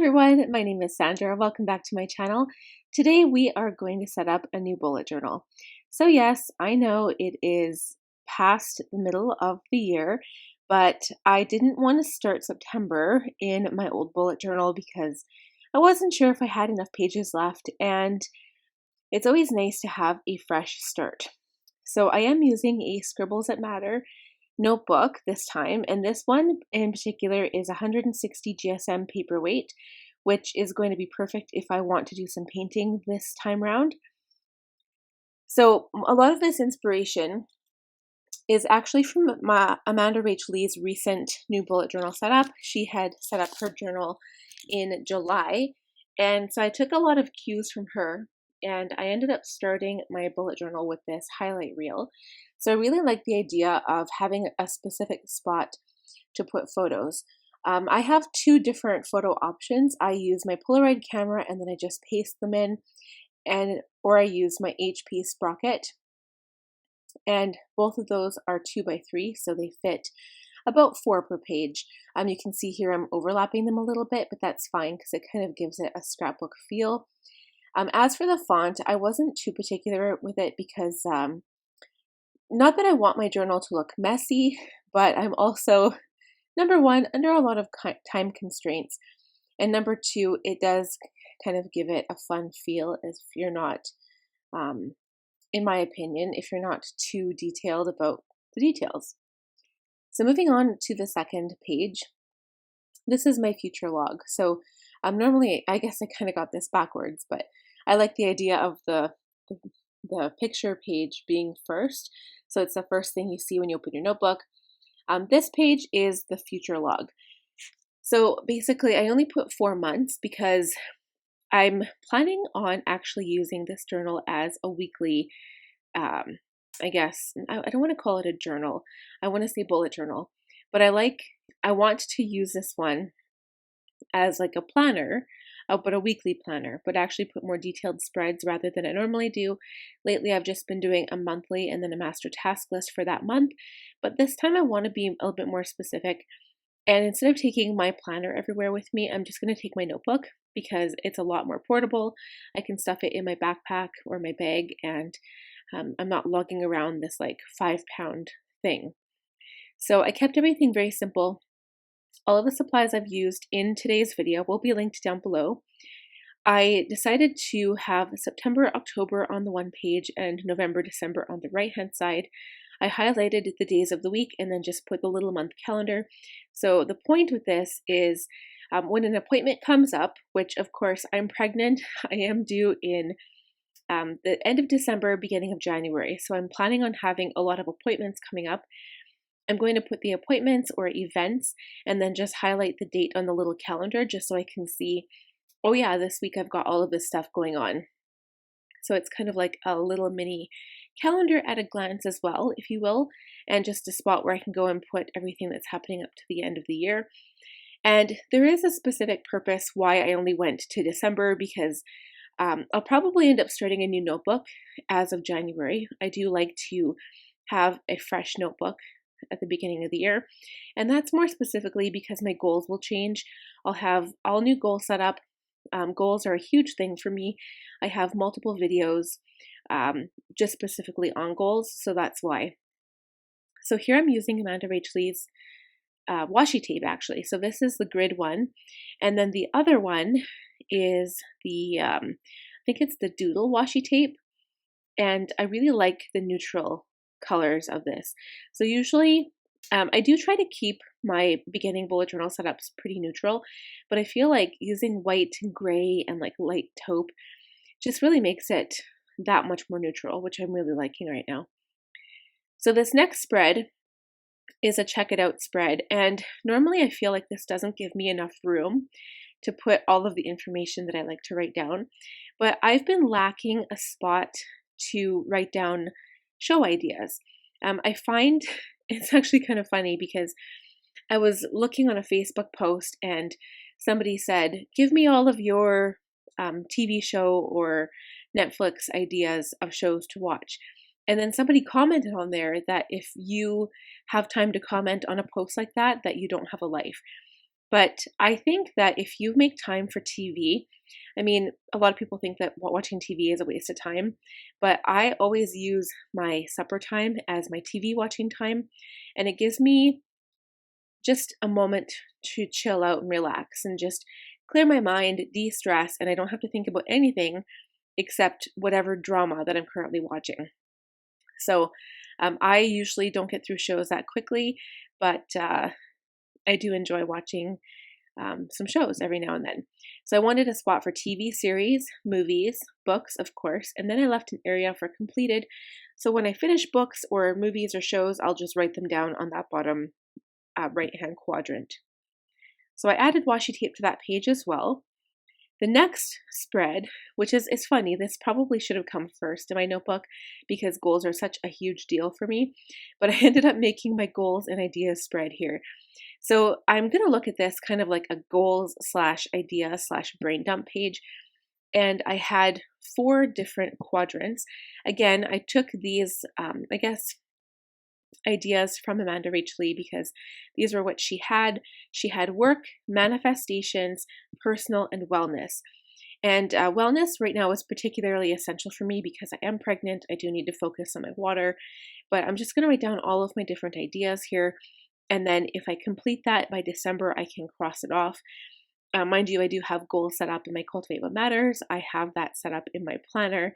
everyone, my name is Sandra. Welcome back to my channel. Today we are going to set up a new bullet journal. So yes, I know it is past the middle of the year, but I didn't want to start September in my old bullet journal because I wasn't sure if I had enough pages left, and it's always nice to have a fresh start. So I am using a Scribbles That Matter notebook this time, and this one in particular is 160 GSM paperweight, which is going to be perfect if I want to do some painting this time round. So a lot of this inspiration is actually from Amanda Rachel Lee's recent new bullet journal setup. She had set up her journal in July, and so I took a lot of cues from her, and I ended up starting my bullet journal with this highlight reel. So I really like the idea of having a specific spot to put photos. I have two different photo options. I use my Polaroid camera and then I just paste them in, or I use my HP sprocket. And both of those are 2x3, so they fit about 4 per page. You can see here I'm overlapping them a little bit, but that's fine because it kind of gives it a scrapbook feel. As for the font, I wasn't too particular with it because not that I want my journal to look messy, but I'm also, number one, under a lot of time constraints, and number two, it does kind of give it a fun feel if you're not, in my opinion, if you're not too detailed about the details. So moving on to the second page, this is my future log. So normally, I guess I kind of got this backwards, but I like the idea of the picture page being first. So it's the first thing you see when you open your notebook. This page is the future log. So basically, I only put 4 months because I'm planning on actually using this journal as a weekly, I guess, I don't want to call it a journal. I want to say bullet journal, but I want to use this one as like a planner, but a weekly planner, but actually put more detailed spreads rather than I normally do. Lately, I've just been doing a monthly and then a master task list for that month, but this time I want to be a little bit more specific. And instead of taking my planner everywhere with me, I'm just going to take my notebook because it's a lot more portable. I can stuff it in my backpack or my bag, and I'm not lugging around this like 5-pound thing. So I kept everything very simple. All of the supplies I've used in today's video will be linked down below. I decided to have September, October on the one page and November, December on the right-hand side. I highlighted the days of the week and then just put the little month calendar. So the point with this is when an appointment comes up, which of course I'm pregnant, I am due in the end of December, beginning of January. So I'm planning on having a lot of appointments coming up. I'm going to put the appointments or events and then just highlight the date on the little calendar just so I can see, oh yeah, this week I've got all of this stuff going on. So it's kind of like a little mini calendar at a glance as well, if you will, and just a spot where I can go and put everything that's happening up to the end of the year. And there is a specific purpose why I only went to December, because I'll probably end up starting a new notebook as of January. I do like to have a fresh notebook at the beginning of the year, and that's more specifically because my goals will change. I'll have all new goals set up. Goals are a huge thing for me. I have multiple videos just specifically on goals, so that's why. So here I'm using Amanda Rachel Lee's washi tape actually. So this is the grid one, and then the other one is the I think it's the doodle washi tape, and I really like the neutral colors of this. So usually I do try to keep my beginning bullet journal setups pretty neutral, but I feel like using white and gray and like light taupe just really makes it that much more neutral, which I'm really liking right now. So this next spread is a check it out spread, and normally I feel like this doesn't give me enough room to put all of the information that I like to write down, but I've been lacking a spot to write down show ideas. I find it's actually kind of funny because I was looking on a Facebook post and somebody said, give me all of your TV show or Netflix ideas of shows to watch. And then somebody commented on there that if you have time to comment on a post like that, that you don't have a life. But I think that if you make time for TV, I mean, a lot of people think that watching TV is a waste of time, but I always use my supper time as my TV watching time, and it gives me just a moment to chill out and relax and just clear my mind, de-stress, and I don't have to think about anything except whatever drama that I'm currently watching. So I usually don't get through shows that quickly, but I do enjoy watching some shows every now and then. So I wanted a spot for TV series, movies, books, of course, and then I left an area for completed. So when I finish books or movies or shows, I'll just write them down on that bottom right-hand quadrant. So I added washi tape to that page as well. The next spread, which is funny, this probably should have come first in my notebook because goals are such a huge deal for me, but I ended up making my goals and ideas spread here. So I'm going to look at this kind of like a goals / idea / brain dump page. And I had 4 different quadrants. Again, I took these, I guess, ideas from Amanda Rachel Lee because these were what she had. She had work, manifestations, personal, and wellness. And wellness right now is particularly essential for me because I am pregnant. I do need to focus on my water, but I'm just going to write down all of my different ideas here. And then if I complete that by December, I can cross it off. Mind you, I do have goals set up in my Cultivate What Matters. I have that set up in my planner.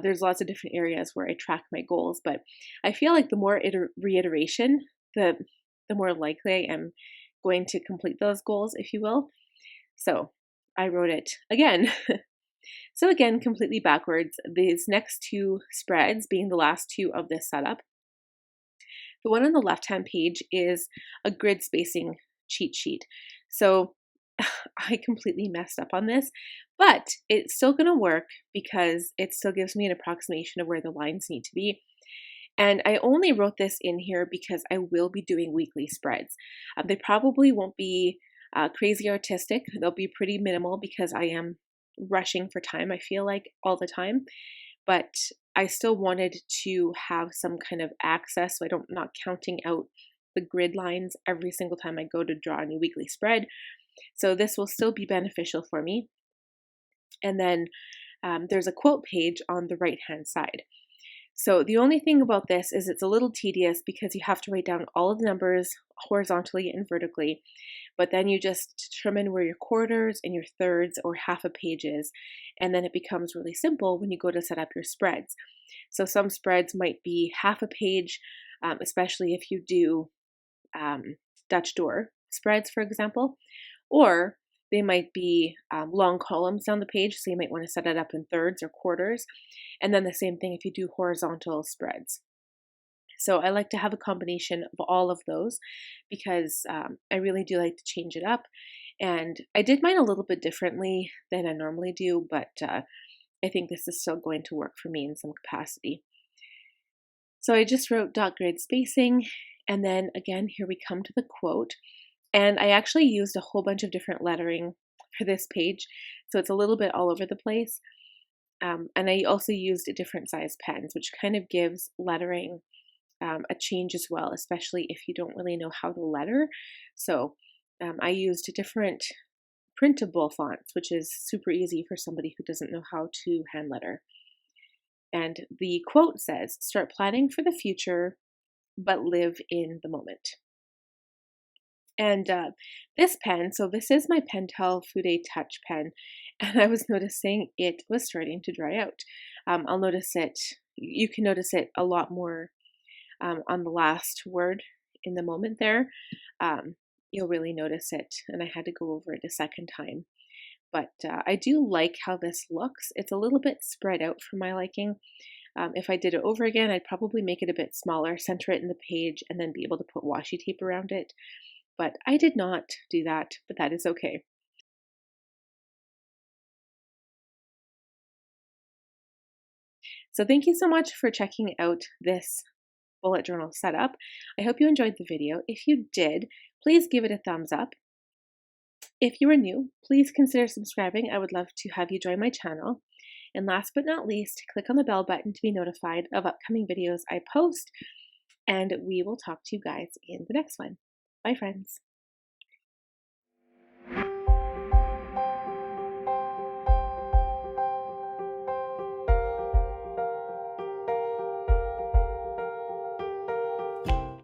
There's lots of different areas where I track my goals, but I feel like the more reiteration, the more likely I am going to complete those goals, if you will. So I wrote it again. So again, completely backwards, these next 2 spreads being the last 2 of this setup. The one on the left-hand page is a grid spacing cheat sheet. So I completely messed up on this, but it's still going to work because it still gives me an approximation of where the lines need to be. And I only wrote this in here because I will be doing weekly spreads. They probably won't be crazy artistic. They'll be pretty minimal because I am rushing for time, I feel like, all the time. But I still wanted to have some kind of access so I'm not counting out the grid lines every single time I go to draw a new weekly spread. So this will still be beneficial for me. And then there's a quote page on the right-hand side. So the only thing about this is it's a little tedious because you have to write down all of the numbers horizontally and vertically, but then you just determine where your quarters and your thirds or half a page is, and then it becomes really simple when you go to set up your spreads. So some spreads might be half a page, especially if you do Dutch door spreads, for example, or they might be long columns down the page, so you might want to set it up in thirds or quarters. And then the same thing if you do horizontal spreads. So I like to have a combination of all of those because I really do like to change it up. And I did mine a little bit differently than I normally do, but I think this is still going to work for me in some capacity. So I just wrote dot grid spacing, and then again, here we come to the quote. And I actually used a whole bunch of different lettering for this page, so it's a little bit all over the place. And I also used different size pens, which kind of gives lettering a change as well, especially if you don't really know how to letter. So I used different printable fonts, which is super easy for somebody who doesn't know how to hand letter. And the quote says, "Start planning for the future, but live in the moment." And this pen, so this is my Pentel Fude Touch pen, and I was noticing it was starting to dry out. I'll notice it, you can notice it a lot more on the last word in the moment there. You'll really notice it, and I had to go over it a second time. But I do like how this looks. It's a little bit spread out for my liking. If I did it over again, I'd probably make it a bit smaller, center it in the page, and then be able to put washi tape around it. But I did not do that, but that is okay. So thank you so much for checking out this bullet journal setup. I hope you enjoyed the video. If you did, please give it a thumbs up. If you are new, please consider subscribing. I would love to have you join my channel. And last but not least, click on the bell button to be notified of upcoming videos I post. And we will talk to you guys in the next one. Bye, friends.